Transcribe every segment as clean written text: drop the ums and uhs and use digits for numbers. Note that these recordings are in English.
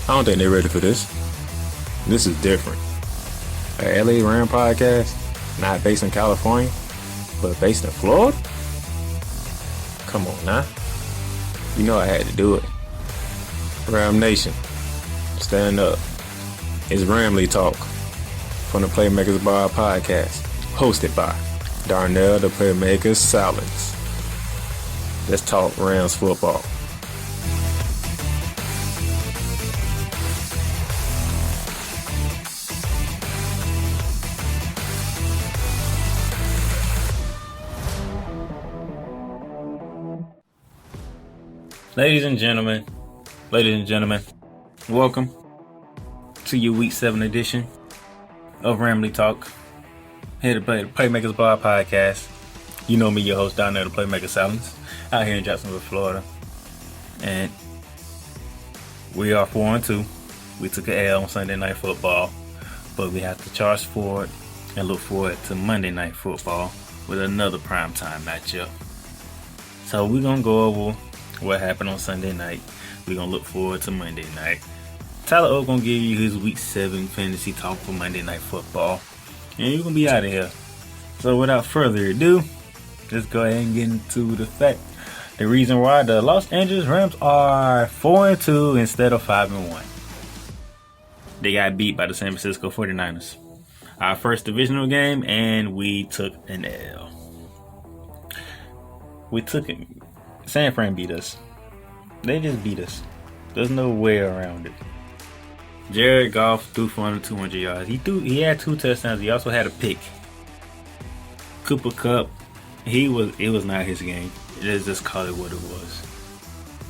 I don't think they're ready for this. This is different. A LA Ram podcast, not based in California, but based in Florida? Come on now. You know I had to do it. Ram Nation, stand up. It's Ramily Talk from the Playmakers Bar podcast, hosted by Darnell the Playmakers Salads. Let's talk Rams football. Ladies and gentlemen, welcome to your Week 7 edition of Ramily Talk, here to play the Playmakers Bar podcast. You know me, your host, Darnell the Playmaker Salads, out here in Jacksonville, Florida. And we are 4-2. We took an L on Sunday Night Football, but we have to charge forward and look forward to Monday Night Football with another primetime matchup. So we're going to go over what happened on Sunday night. We're going to look forward to Monday night. Tyler O going to give you his Week 7 fantasy talk for Monday Night Football. And you're going to be out of here. So without further ado, let's go ahead and get into the fact. The reason why the Los Angeles Rams are 4-2 instead of 5-1. They got beat by the San Francisco 49ers. Our first divisional game, and we took an L. We took it. San Fran beat us. They just beat us. There's no way around it. Jared Goff threw for under 200 yards. He had 2 touchdowns. He also had a pick. Cooper Kupp, it was not his game. Let's just call it what it was.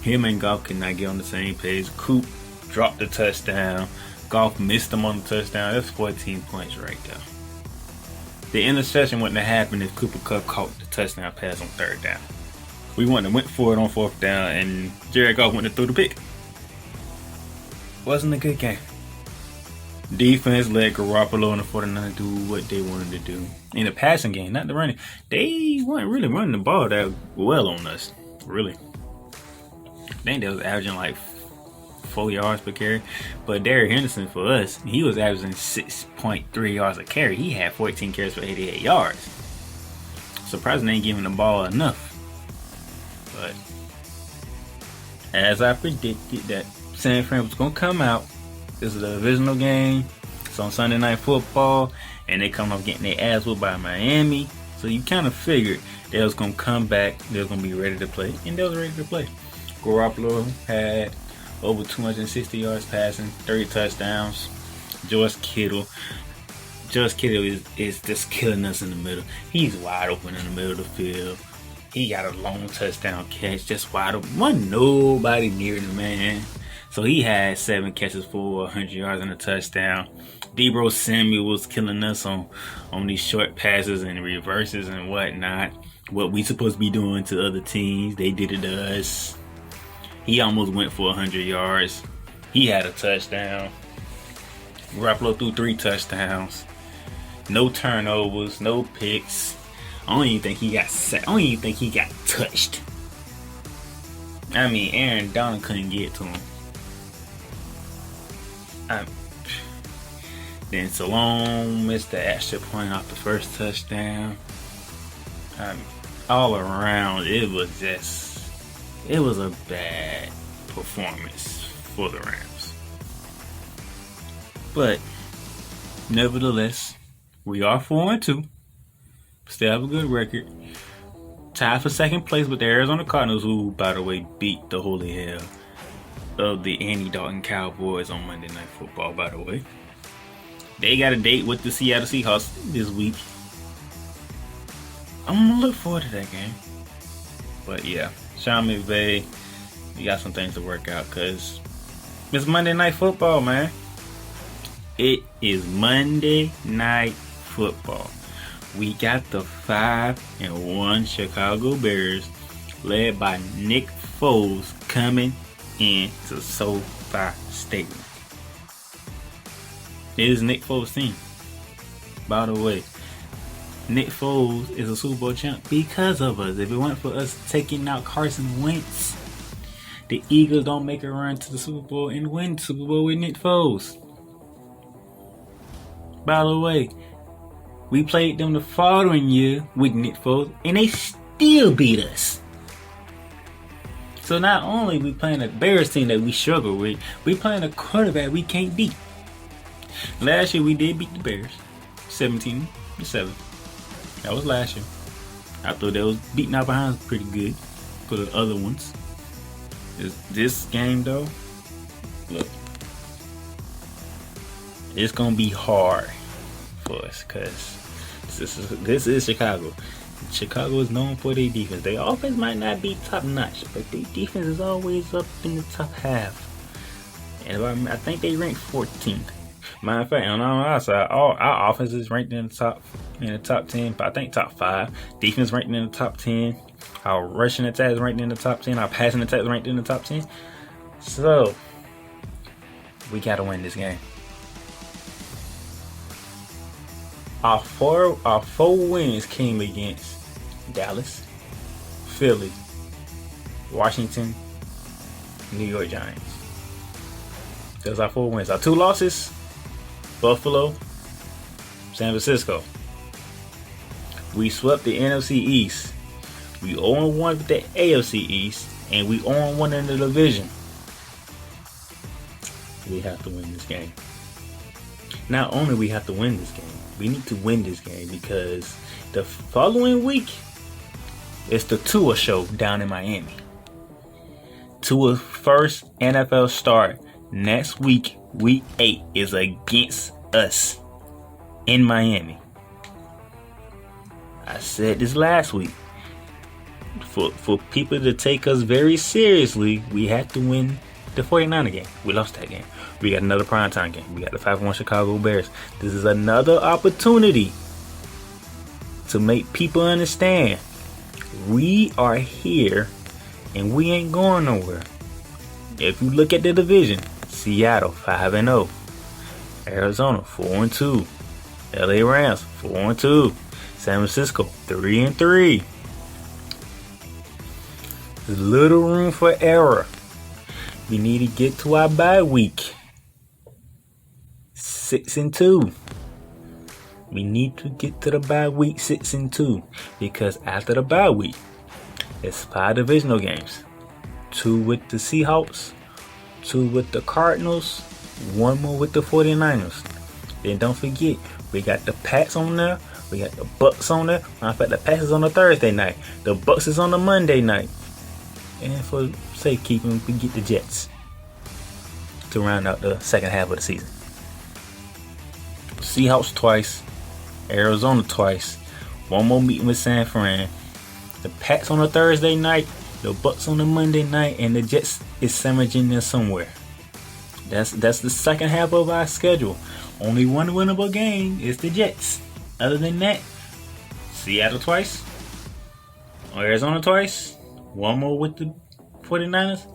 Him and Goff could not get on the same page. Coop dropped the touchdown. Goff missed him on the touchdown. That's 14 points right there. The interception wouldn't have happened if Cooper Kupp caught the touchdown pass on 3rd down. We went for it on 4th down, and Jared Goff went to throw the pick. Wasn't a good game. Defense let Garoppolo and the 49ers do what they wanted to do. In the passing game, not the running. They weren't really running the ball that well on us, really. I think they was averaging like 4 yards per carry. But Derrick Henderson, for us, he was averaging 6.3 yards a carry. He had 14 carries for 88 yards. Surprising they ain't giving the ball enough. But as I predicted that San Fran was going to come out, this is a divisional game. It's on Sunday Night Football, and they come off getting their ass whooped by Miami. So you kind of figured they was going to come back, they was going to be ready to play, and they was ready to play. Garoppolo had over 260 yards passing, 30 touchdowns. George Kittle is just killing us in the middle. He's wide open in the middle of the field. He got a long touchdown catch, just wide open. Wasn't nobody near the man. So he had 7 catches for 100 yards and a touchdown. Deebo Samuel was killing us on these short passes and reverses and whatnot. What we supposed to be doing to other teams, they did it to us. He almost went for 100 yards. He had a touchdown. Garoppolo threw 3 touchdowns. No turnovers, no picks. I don't even think he got touched. I mean, Aaron Donald couldn't get to him. Then Salone missed the extra point off the first touchdown. All around, it was a bad performance for the Rams. But nevertheless, we are 4-2. Still have a good record. Tied for 2nd place with the Arizona Cardinals, who, by the way, beat the holy hell of the Andy Dalton Cowboys on Monday Night Football, by the way. They got a date with the Seattle Seahawks this week. I'm going to look forward to that game. But yeah, Sean McVay, you got some things to work out because it's Monday Night Football, man. It is Monday Night Football. We got the 5-1 Chicago Bears, led by Nick Foles, coming into SoFi Stadium. It is Nick Foles' team. By the way, Nick Foles is a Super Bowl champ because of us. If it weren't for us taking out Carson Wentz, the Eagles don't make a run to the Super Bowl and win the Super Bowl with Nick Foles. By the way, we played them the following year with Nick Foles, and they still beat us. So not only we playing a Bears team that we struggle with, we playing a quarterback we can't beat. Last year we did beat the Bears, 17-7. That was last year. I thought they was beating our behinds pretty good for the other ones. This game though, look, it's gonna be hard for us because this is Chicago. Chicago is known for their defense. Their offense might not be top notch, but their defense is always up in the top half. And I think they ranked 14th. Matter of fact, on our side, our offense is ranked in the top 10, but I think top 5. Defense ranked in the top 10. Our rushing attack is ranked in the top 10. Our passing attack is ranked in the top 10. So we gotta win this game. Our four wins came against Dallas, Philly, Washington, New York Giants. Those are our 4 wins. Our 2 losses, Buffalo, San Francisco. We swept the NFC East. We 0-1 with the AFC East, and we 0-1 in the division. We have to win this game. Not only we have to win this game, we need to win this game because the following week is the Tua show down in Miami. Tua's first NFL start next week, week 8, is against us in Miami. I said this last week. For people to take us very seriously, we had to win the 49er game. We lost that game. We got another primetime game. We got the 5-1 Chicago Bears. This is another opportunity to make people understand we are here and we ain't going nowhere. If you look at the division, Seattle 5-0, Arizona 4-2, LA Rams 4-2, San Francisco 3-3. There's little room for error. We need to get to our bye week 6-2. We need to get to the bye week 6-2 because after the bye week, it's 5 divisional games. 2 with the Seahawks, 2 with the Cardinals, 1 more with the 49ers. Then don't forget, we got the Pats on there, we got the Bucks on there. Matter of fact, the Pats is on the Thursday night, the Bucks is on the Monday night. And for safekeeping, we get the Jets to round out the second half of the season. Seahawks twice, Arizona twice, 1 more meeting with San Fran. The Pats on a Thursday night, the Bucks on a Monday night, and the Jets is sandwiched there somewhere. That's the second half of our schedule. Only one winnable game is the Jets. Other than that, Seattle twice, Arizona twice, 1 more with the 49ers,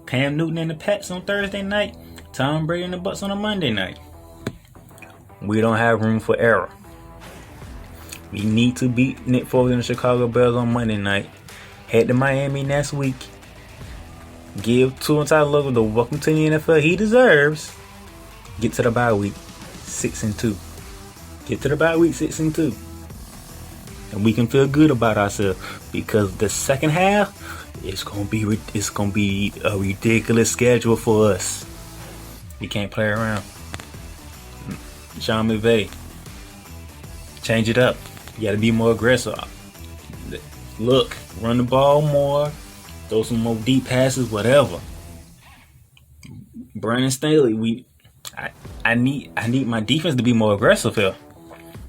Cam Newton and the Pats on Thursday night, Tom Brady and the Bucks on a Monday night. We don't have room for error. We need to beat Nick Foles and the Chicago Bears on Monday night. Head to Miami next week. Give Tua Tagovailoa the welcome to the NFL he deserves. Get to the bye week 6-2. Get to the bye week 6-2. And we can feel good about ourselves because the second half it's gonna be a ridiculous schedule for us. We can't play around. Sean McVay, change it up. You gotta be more aggressive. Look, run the ball more, throw some more deep passes, whatever. Brandon Staley, I need my defense to be more aggressive here.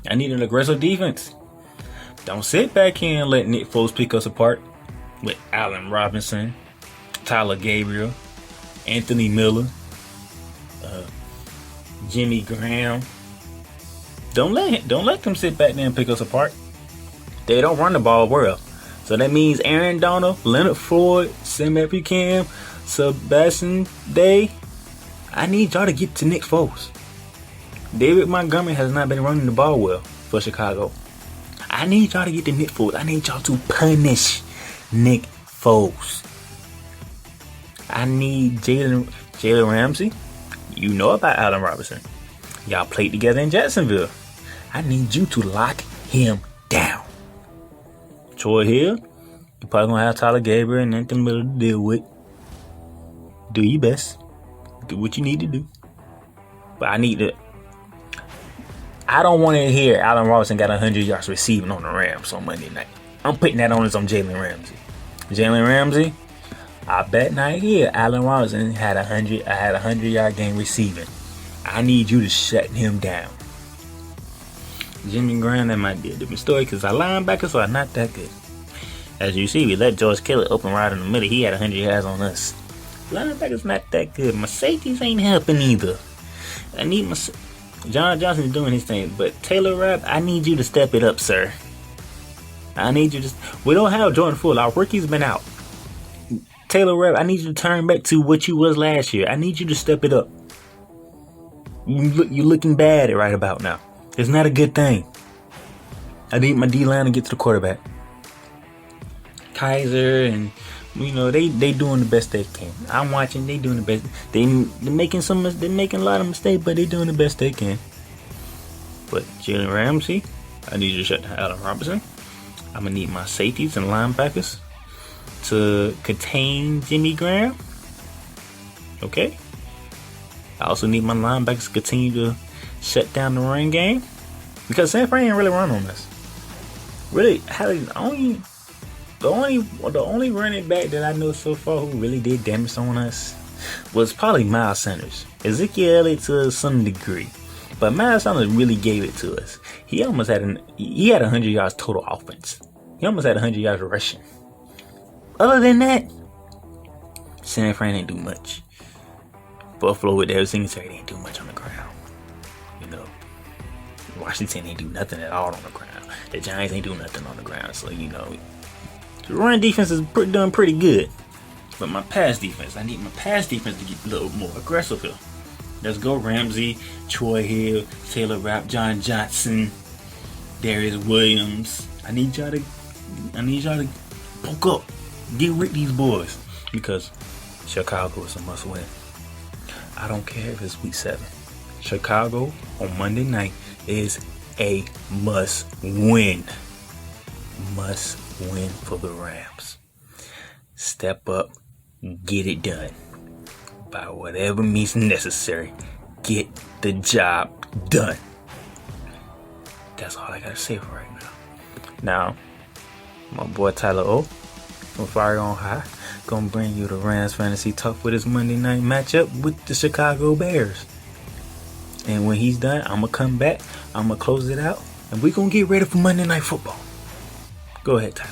I need an aggressive defense. Don't sit back here and let Nick Foles pick us apart with Allen Robinson, Tyler Gabriel, Anthony Miller, Jimmy Graham. Don't let them sit back there and pick us apart. They don't run the ball well. So that means Aaron Donald, Leonard Floyd, Sam Epicam, Sebastian Day. I need y'all to get to Nick Foles. David Montgomery has not been running the ball well for Chicago. I need y'all to get to Nick Foles. I need y'all to punish Nick Foles. I need Jalen Ramsey. You know about Allen Robinson. Y'all played together in Jacksonville. I need you to lock him down. Troy Hill, you're probably going to have Tyler Gabriel and Nathan Miller to deal with. Do your best. Do what you need to do. But I don't want to hear Allen Robinson got 100 yards receiving on the Rams on Monday night. I'm putting that on Jalen Ramsey. Jalen Ramsey, I bet not here Allen Robinson had a 100-yard game receiving. I need you to shut him down. Jimmy Graham, that might be a different story because our linebackers are not that good. As you see, we let George Kelly open right in the middle. He had 100 yards on us. Linebackers not that good. My safeties ain't helping either. I need my... John Johnson's doing his thing, but Taylor Rapp, I need you to step it up, sir. I need you to... We don't have Jordan Fuller. Our rookie's been out. Taylor Rapp, I need you to turn back to what you was last year. I need you to step it up. You're looking bad right about now. It's not a good thing. I need my D-line to get to the quarterback. Kaiser and... they doing the best they can. I'm watching. They doing the best. They're making a lot of mistakes, but they doing the best they can. But Jalen Ramsey, I need you to shut down Allen Robinson. I'm gonna need my safeties and linebackers to contain Jimmy Graham. Okay. I also need my linebackers to continue to shut down the run game because San Fran ain't really run on us. Really, the only running back that I know so far who really did damage on us was probably Miles Sanders. Ezekiel Elliott to some degree. But Miles Sanders really gave it to us. He had 100 yards total offense. He almost had 100 yards rushing. Other than that, San Fran ain't do much. Buffalo with their Singletary ain't do much on the ground. Washington ain't do nothing at all on the ground. The Giants ain't do nothing on the ground. So, the run defense is doing pretty good. But my pass defense, I need my pass defense to get a little more aggressive here. Let's go Ramsey, Troy Hill, Taylor Rapp, John Johnson, Darius Williams. I need y'all to poke up. Get rid of these boys. Because Chicago is a must win. I don't care if it's week 7. Chicago on Monday night is a must win. Must win for the Rams. Step up, get it done. By whatever means necessary, get the job done. That's all I gotta say for right now. Now, my boy Tyler O from Fire on High gonna bring you the Rams Fantasy Talk for this Monday night matchup with the Chicago Bears. And when he's done, I'm gonna come back, I'm gonna close it out, and we're gonna get ready for Monday Night Football. Go ahead, Tyler.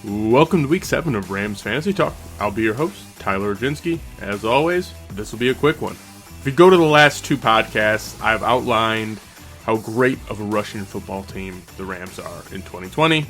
Welcome to Week 7 of Rams Fantasy Talk. I'll be your host, Tyler Oginski. As always, this will be a quick one. If you go to the last 2 podcasts, I've outlined how great of a rushing football team the Rams are in 2020.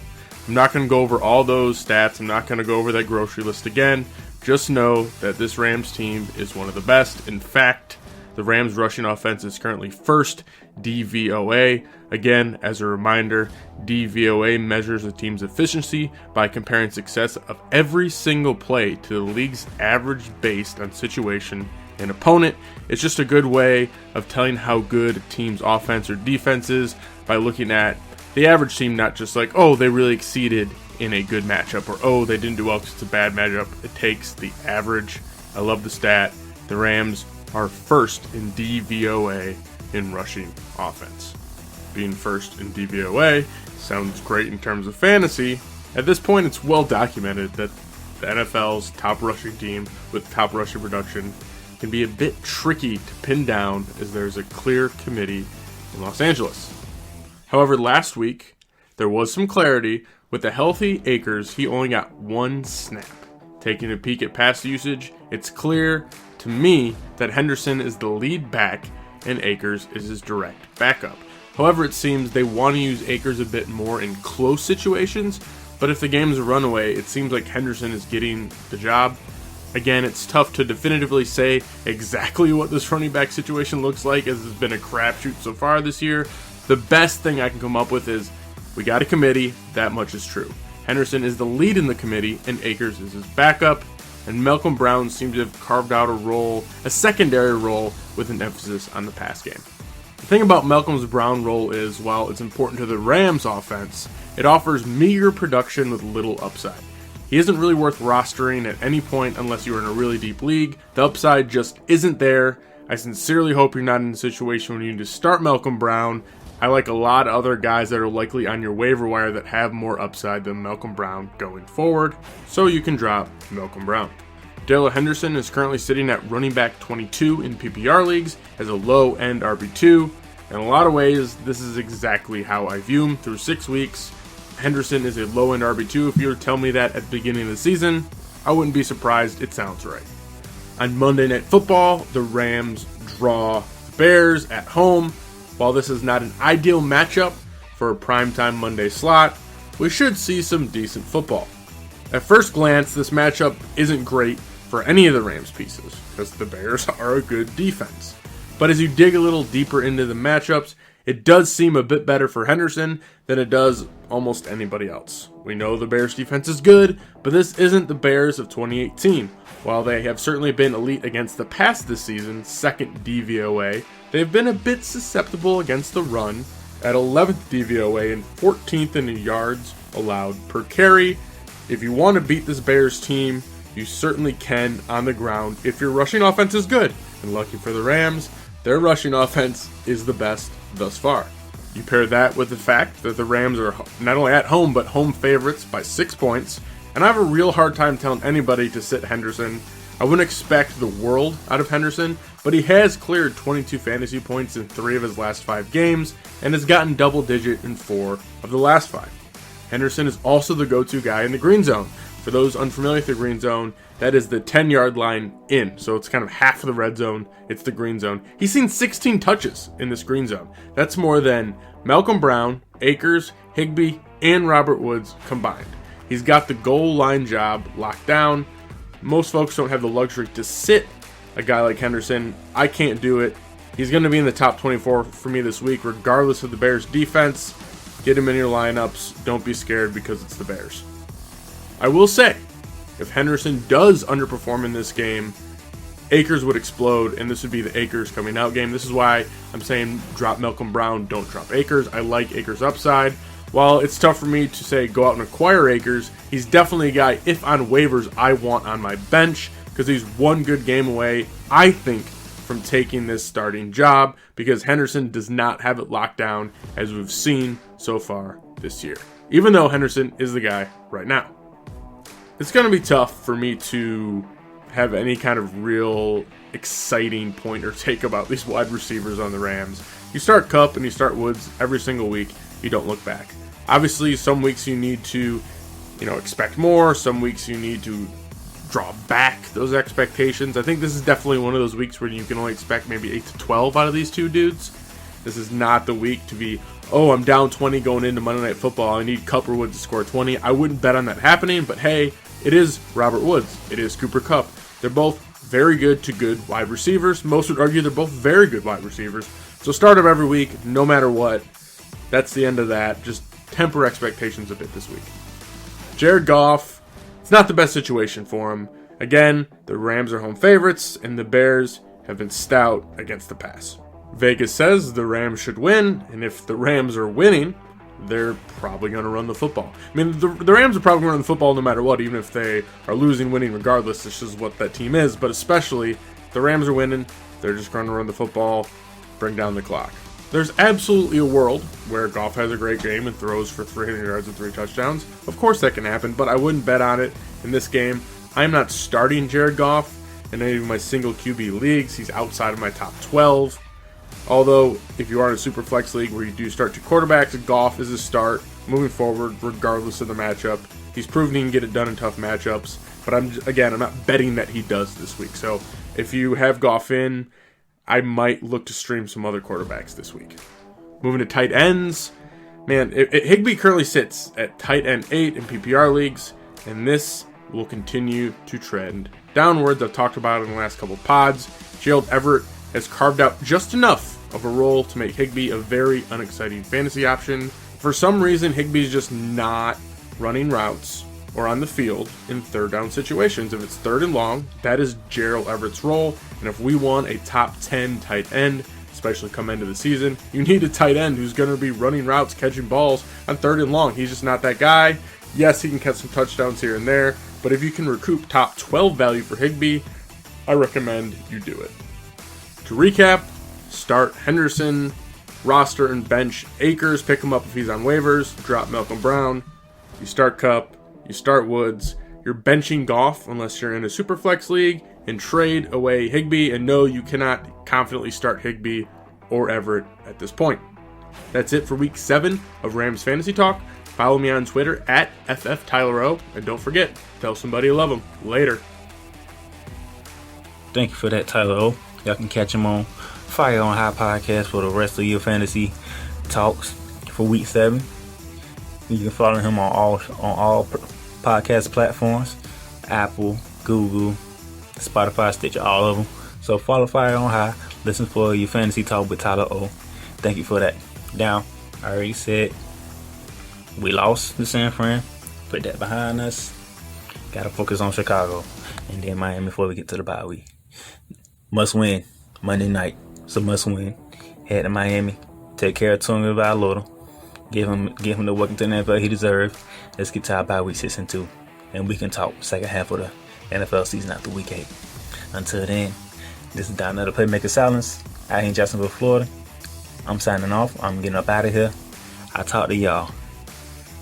I'm not going to go over all those stats. I'm not going to go over that grocery list again. Just know that this Rams team is one of the best. In fact, the Rams rushing offense is currently first DVOA. Again, as a reminder, DVOA measures a team's efficiency by comparing success of every single play to the league's average based on situation and opponent. It's just a good way of telling how good a team's offense or defense is by looking at the average team, not just like, oh, they really exceeded in a good matchup, or oh, they didn't do well because it's a bad matchup. It takes the average. I love the stat. The Rams are first in DVOA in rushing offense. Being first in DVOA sounds great in terms of fantasy. At this point, it's well documented that the NFL's top rushing team with top rushing production can be a bit tricky to pin down as there's a clear committee in Los Angeles. However, last week, there was some clarity. With the healthy Akers, he only got 1 snap. Taking a peek at pass usage, it's clear to me that Henderson is the lead back and Akers is his direct backup. However, it seems they want to use Akers a bit more in close situations, but if the game's a runaway, it seems like Henderson is getting the job. Again, it's tough to definitively say exactly what this running back situation looks like, as it's been a crapshoot so far this year. The best thing I can come up with is we got a committee, that much is true. Henderson is the lead in the committee, and Akers is his backup, and Malcolm Brown seems to have carved out a secondary role with an emphasis on the pass game. The thing about Malcolm Brown's role is, while it's important to the Rams offense, it offers meager production with little upside. He isn't really worth rostering at any point unless you're in a really deep league. The upside just isn't there. I sincerely hope you're not in a situation where you need to start Malcolm Brown. I like a lot of other guys that are likely on your waiver wire that have more upside than Malcolm Brown going forward, so you can drop Malcolm Brown. Darrell Henderson is currently sitting at running back 22 in PPR leagues as a low-end RB2. In a lot of ways, this is exactly how I view him through 6 weeks. Henderson is a low-end RB2. If you were to tell me that at the beginning of the season, I wouldn't be surprised. It sounds right. On Monday Night Football, the Rams draw the Bears at home. While this is not an ideal matchup for a primetime Monday slot, we should see some decent football. At first glance, this matchup isn't great for any of the Rams pieces, because the Bears are a good defense. But as you dig a little deeper into the matchups, it does seem a bit better for Henderson than it does almost anybody else. We know the Bears defense is good, but this isn't the Bears of 2018. While they have certainly been elite against the pass this season, second DVOA, they've been a bit susceptible against the run at 11th DVOA and 14th in yards allowed per carry. If you want to beat this Bears team, you certainly can on the ground if your rushing offense is good. And lucky for the Rams, their rushing offense is the best thus far. You pair that with the fact that the Rams are not only at home, but home favorites by 6 points, and I have a real hard time telling anybody to sit Henderson. I wouldn't expect the world out of Henderson, but he has cleared 22 fantasy points in 3 of his last 5 games, and has gotten double digit in 4 of the last 5. Henderson is also the go-to guy in the green zone. For those unfamiliar with the green zone, that is the 10-yard line in, so it's kind of half of the red zone, it's the green zone. He's seen 16 touches in this green zone. That's more than Malcolm Brown, Akers, Higbee, and Robert Woods combined. He's got the goal line job locked down. Most folks don't have the luxury to sit a guy like Henderson. I can't do it. He's going to be in the top 24 for me this week, regardless of the Bears' defense. Get him in your lineups. Don't be scared because it's the Bears. I will say, if Henderson does underperform in this game, Akers would explode, and this would be the Akers coming out game. This is why I'm saying drop Malcolm Brown, don't drop Akers. I like Akers' upside. While it's tough for me to say go out and acquire Akers, he's definitely a guy, if on waivers, I want on my bench, because he's one good game away, I think, from taking this starting job, because Henderson does not have it locked down, as we've seen so far this year, even though Henderson is the guy right now. It's going to be tough for me to have any kind of real exciting point or take about these wide receivers on the Rams. You start Kupp and you start Woods every single week, you don't look back. Obviously, some weeks you need to, expect more. Some weeks you need to draw back those expectations. I think this is definitely one of those weeks where you can only expect maybe 8 to 12 out of these two dudes. This is not the week to be, I'm down 20 going into Monday Night Football. I need Kupp or Woods to score 20. I wouldn't bet on that happening, but hey, it is Robert Woods. It is Cooper Kupp. They're both very good to good wide receivers. Most would argue they're both very good wide receivers. So start them every week, no matter what. That's the end of that. Just temper expectations a bit this week. Jared Goff, it's not the best situation for him. Again, the Rams are home favorites, and the Bears have been stout against the pass. Vegas says the Rams should win, and if the Rams are winning, they're probably going to run the football. I mean, the Rams are probably going to run the football no matter what, even if they are losing, winning, regardless. This is what that team is, but especially if the Rams are winning, they're just going to run the football, bring down the clock. There's absolutely a world where Goff has a great game and throws for 300 yards and 3 touchdowns. Of course that can happen, but I wouldn't bet on it in this game. I'm not starting Jared Goff in any of my single QB leagues. He's outside of my top 12. Although, if you are in a super flex league where you do start 2 quarterbacks, Goff is a start moving forward regardless of the matchup. He's proven he can get it done in tough matchups, but I'm not betting that he does this week. So if you have Goff in, I might look to stream some other quarterbacks this week. Moving to tight ends, man, Higbee currently sits at tight end 8 in PPR leagues, and this will continue to trend downwards. I've talked about it in the last couple of pods. Gerald Everett has carved out just enough of a role to make Higbee a very unexciting fantasy option. For some reason, Higbee's just not running routes or on the field in third down situations. If it's third and long, that is Gerald Everett's role. And if we want a top 10 tight end, especially come into the season, you need a tight end who's going to be running routes, catching balls on third and long. He's just not that guy. Yes, he can catch some touchdowns here and there, but if you can recoup top 12 value for Higbee, I recommend you do it. To recap, start Henderson, roster and bench Akers, pick him up if he's on waivers, drop Malcolm Brown, you start Kupp, you start Woods, you're benching Goff unless you're in a Superflex league, and trade away Higbee, and no, you cannot confidently start Higbee or Everett at this point. That's it for week 7 of Rams Fantasy Talk. Follow me on Twitter at FFTylerO, and don't forget, tell somebody you love them. Later. Thank you for that, Tyler O. Y'all can catch him on Fire on High Podcast for the rest of your fantasy talks for week 7. You can follow him on all podcast platforms: Apple, Google, Spotify, Stitcher, all of them. So follow Fire on High. Listen for your fantasy talk with Tyler O. Thank you for that. Now, I already said we lost to San Fran. Put that behind us. Gotta focus on Chicago and then Miami before we get to the bye week. Must win Monday night. It's a must win. Head to Miami. Take care of Tunga Vailoa. Give him the work in the NFL he deserves. Let's get to our bye week 6-2. And we can talk second half of the NFL season after week 8. Until then, this is Don the Playmaker Silence out here in Jacksonville, Florida. I'm signing off. I'm getting up out of here. I'll talk to y'all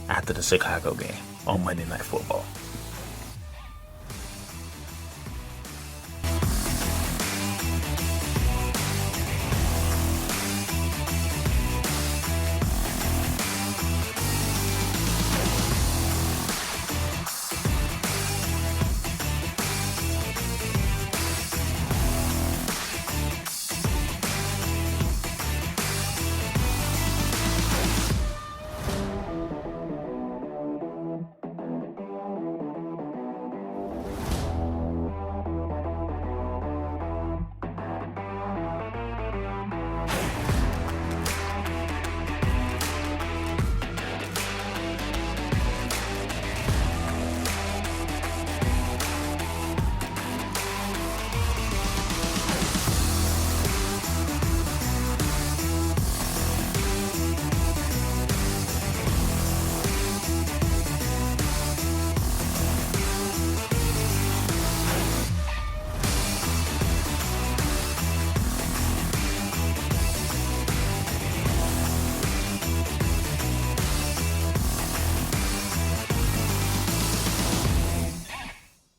after the Chicago game on Monday Night Football.